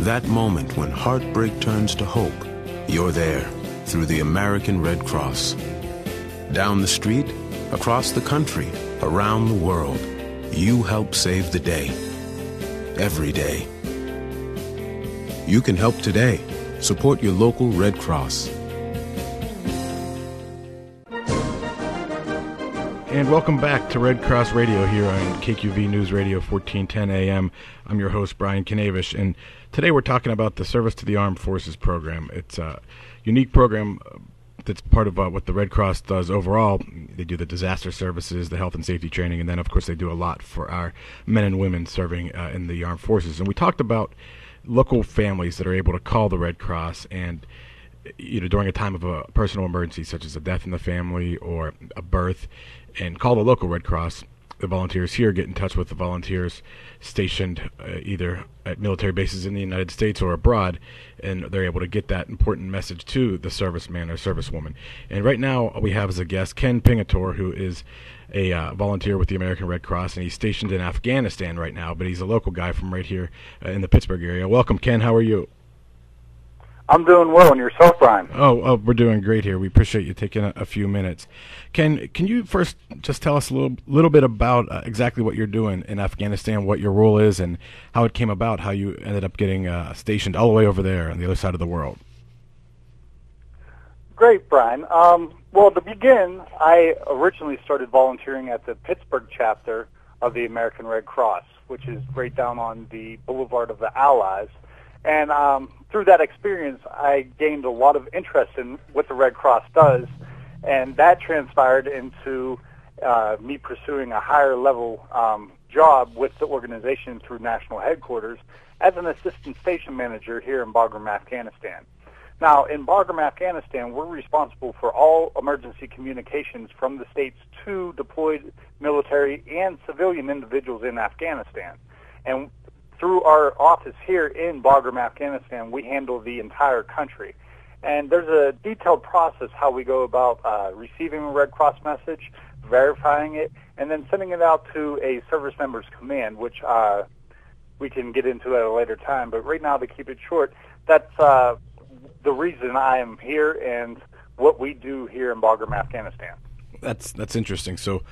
That moment when heartbreak turns to hope, you're there through the American Red Cross. Down the street, across the country, around the world, you help save the day. Every day. You can help today. Support your local Red Cross. And welcome back to Red Cross Radio here on KQV News Radio 1410 AM. I'm your host, Brian Kanavish, and today we're talking about the Service to the Armed Forces program. It's a unique program that's part of what the Red Cross does overall. They do the disaster services, the health and safety training, and then, of course, they do a lot for our men and women serving in the armed forces. And we talked about local families that are able to call the Red Cross and during a time of a personal emergency, such as a death in the family or a birth, and call the local Red Cross. The volunteers here get in touch with the volunteers stationed either at military bases in the United States or abroad, and they're able to get that important message to the serviceman or servicewoman. And right now we have as a guest Ken Pingatore, who is a volunteer with the American Red Cross, and he's stationed in Afghanistan right now, but he's a local guy from right here in the Pittsburgh area. Welcome, Ken. How are you? I'm doing well, and yourself, Brian? Oh, we're doing great here. We appreciate you taking a few minutes. Ken, can you first just tell us a little bit about exactly what you're doing in Afghanistan, what your role is, and how it came about, how you ended up getting stationed all the way over there on the other side of the world? Great, Brian. Well, to begin, I originally started volunteering at the Pittsburgh chapter of the American Red Cross, which is right down on the Boulevard of the Allies. And through that experience, I gained a lot of interest in what the Red Cross does, and that transpired into me pursuing a higher level job with the organization through national headquarters as an assistant station manager here in Bagram, Afghanistan. Now, in Bagram, Afghanistan, we're responsible for all emergency communications from the states to deployed military and civilian individuals in Afghanistan. And through our office here in Bagram, Afghanistan, we handle the entire country. And there's a detailed process how we go about receiving a Red Cross message, verifying it, and then sending it out to a service member's command, which we can get into at a later time. But right now, to keep it short, that's the reason I am here and what we do here in Bagram, Afghanistan. That's interesting. So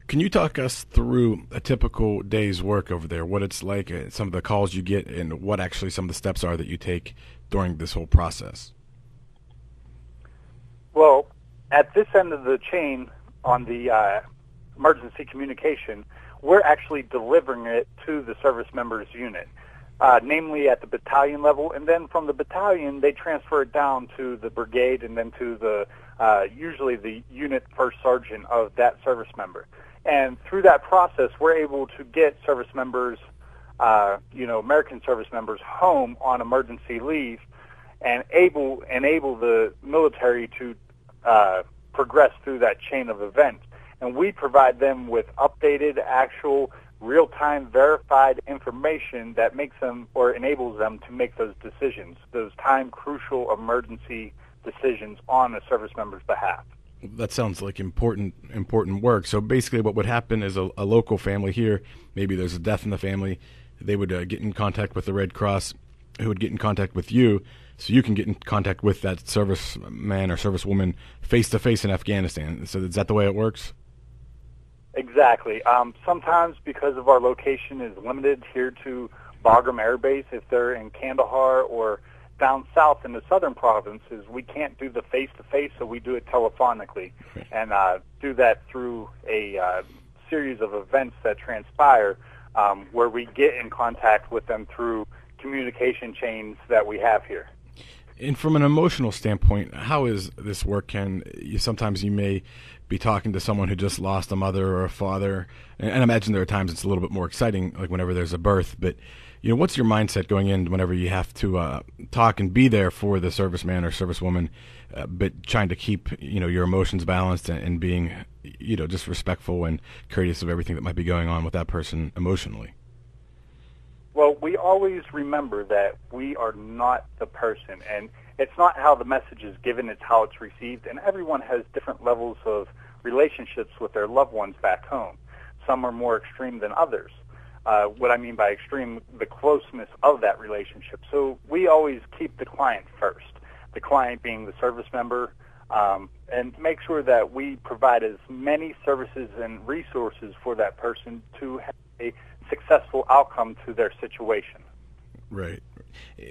can you talk us through a typical day's work over there, what it's like, some of the calls you get, and what actually some of the steps are that you take during this whole process? Well, at this end of the chain on the emergency communication, we're actually delivering it to the service member's unit, namely at the battalion level, and then from the battalion they transfer it down to the brigade and then to the usually the unit first sergeant of that service member. And through that process, we're able to get service members, American service members home on emergency leave and enable the military to progress through that chain of events. And we provide them with updated, actual, real-time verified information that makes them or enables them to make those decisions, those time-crucial emergency decisions on a service member's behalf. That sounds like important work. So basically what would happen is a local family here, maybe there's a death in the family, they would get in contact with the Red Cross, who would get in contact with you, so you can get in contact with that serviceman or servicewoman face-to-face in Afghanistan. So is that the way it works? Exactly. Sometimes because of our location is limited here to Bagram Air Base, if they're in Kandahar or down south in the southern provinces, we can't do the face-to-face, so we do it telephonically and do that through a series of events that transpire where we get in contact with them through communication chains that we have here. And from an emotional standpoint, how is this work, Ken? Sometimes you may be talking to someone who just lost a mother or a father, and I imagine there are times it's a little bit more exciting, like whenever there's a birth, but what's your mindset going in whenever you have to talk and be there for the serviceman or servicewoman, but trying to keep your emotions balanced and being just respectful and courteous of everything that might be going on with that person emotionally? Well, we always remember that we are not the person, and it's not how the message is given, it's how it's received, and everyone has different levels of relationships with their loved ones back home. Some are more extreme than others. What I mean by extreme, the closeness of that relationship. So we always keep the client first, the client being the service member, and make sure that we provide as many services and resources for that person to have a successful outcome to their situation. Right.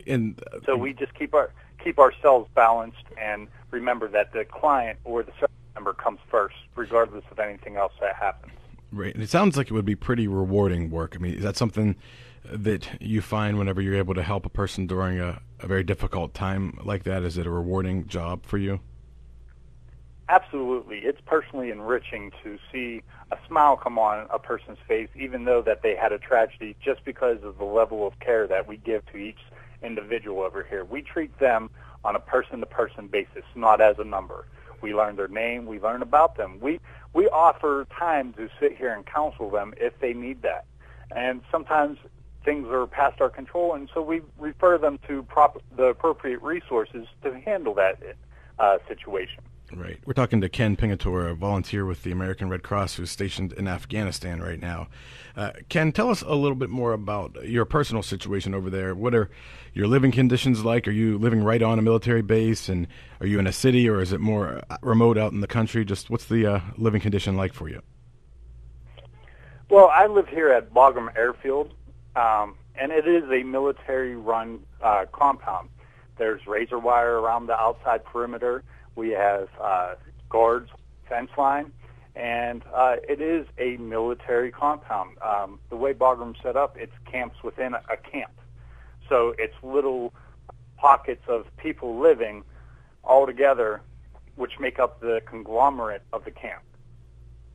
And so we just keep ourselves balanced and remember that the client or the service member comes first, regardless of anything else that happens. Right. And it sounds like it would be pretty rewarding work. I mean, is that something that you find whenever you're able to help a person during a very difficult time like that? Is it a rewarding job for you? Absolutely. It's personally enriching to see a smile come on a person's face, even though that they had a tragedy, just because of the level of care that we give to each individual over here. We treat them on a person-to-person basis, not as a number. We learn their name. We learn about them. We offer time to sit here and counsel them if they need that. And sometimes things are past our control, and so we refer them to the appropriate resources to handle that situation. Right. We're talking to Ken Pingatore, a volunteer with the American Red Cross who's stationed in Afghanistan right now. Ken, tell us a little bit more about your personal situation over there. What are your living conditions like? Are you living right on a military base, and are you in a city, or is it more remote out in the country? Just what's the living condition like for you? Well, I live here at Bagram Airfield, and it is a military-run compound. There's razor wire around the outside perimeter. We have guards, fence line, and it is a military compound. The way Bagram's set up, it's camps within a camp. So it's little pockets of people living all together, which make up the conglomerate of the camp.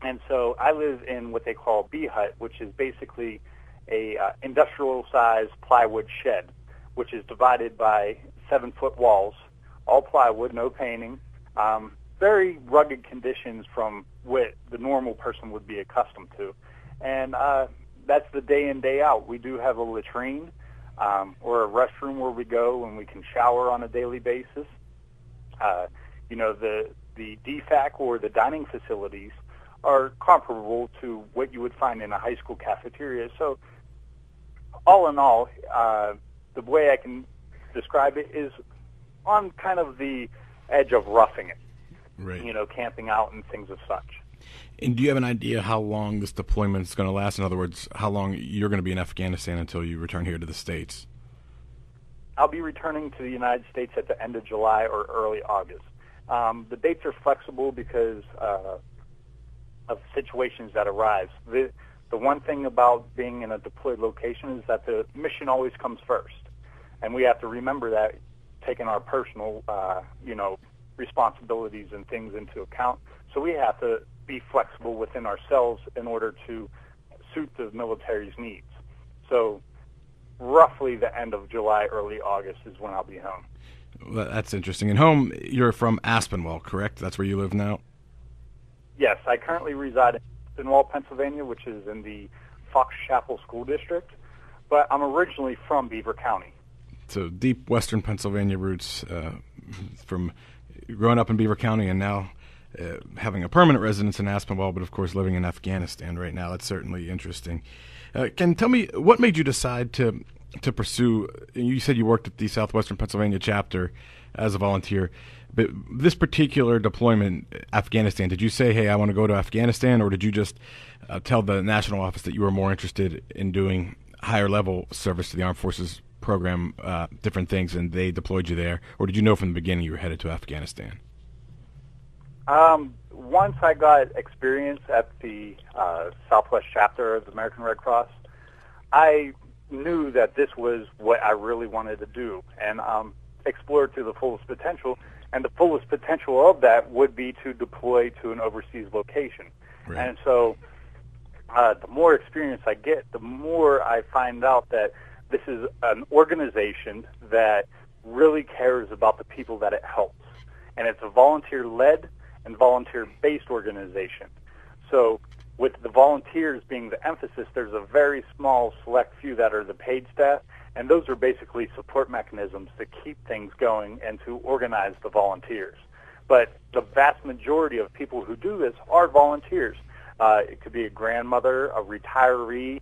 And so I live in what they call a bee hut, which is basically a industrial-sized plywood shed, which is divided by 7-foot walls, all plywood, no painting. Very rugged conditions from what the normal person would be accustomed to. And that's the day in, day out. We do have a latrine or a restroom where we go and we can shower on a daily basis. The DFAC or the dining facilities are comparable to what you would find in a high school cafeteria. So all in all, the way I can describe it is on kind of the edge of roughing it, right? Camping out and things of such. And do you have an idea how long this deployment is going to last? In other words, how long you're going to be in Afghanistan until you return here to the States? I'll be returning to the United States at the end of July or early August. The dates are flexible because of situations that arise. The one thing about being in a deployed location is that the mission always comes first, and we have to remember that, taking our personal, responsibilities and things into account. So we have to be flexible within ourselves in order to suit the military's needs. So roughly the end of July, early August is when I'll be home. Well, that's interesting. And home, you're from Aspinwall, correct? That's where you live now? Yes, I currently reside in Aspinwall, Pennsylvania, which is in the Fox Chapel School District, but I'm originally from Beaver County. So deep western Pennsylvania roots from growing up in Beaver County and now having a permanent residence in Aspinwall, but of course living in Afghanistan right now. That's certainly interesting. Ken, tell me, what made you decide to pursue, you said you worked at the Southwestern Pennsylvania chapter as a volunteer, but this particular deployment, Afghanistan, did you say, hey, I want to go to Afghanistan, or did you just tell the national office that you were more interested in doing higher level service to the armed forces program, different things, and they deployed you there? Or did you know from the beginning you were headed to Afghanistan? Once I got experience at the Southwest chapter of the American Red Cross, I knew that this was what I really wanted to do and explore it to the fullest potential. And the fullest potential of that would be to deploy to an overseas location. Right. And so the more experience I get, the more I find out that this is an organization that really cares about the people that it helps. And it's a volunteer-led and volunteer-based organization. So with the volunteers being the emphasis, there's a very small select few that are the paid staff, and those are basically support mechanisms to keep things going and to organize the volunteers. But the vast majority of people who do this are volunteers. It could be a grandmother, a retiree,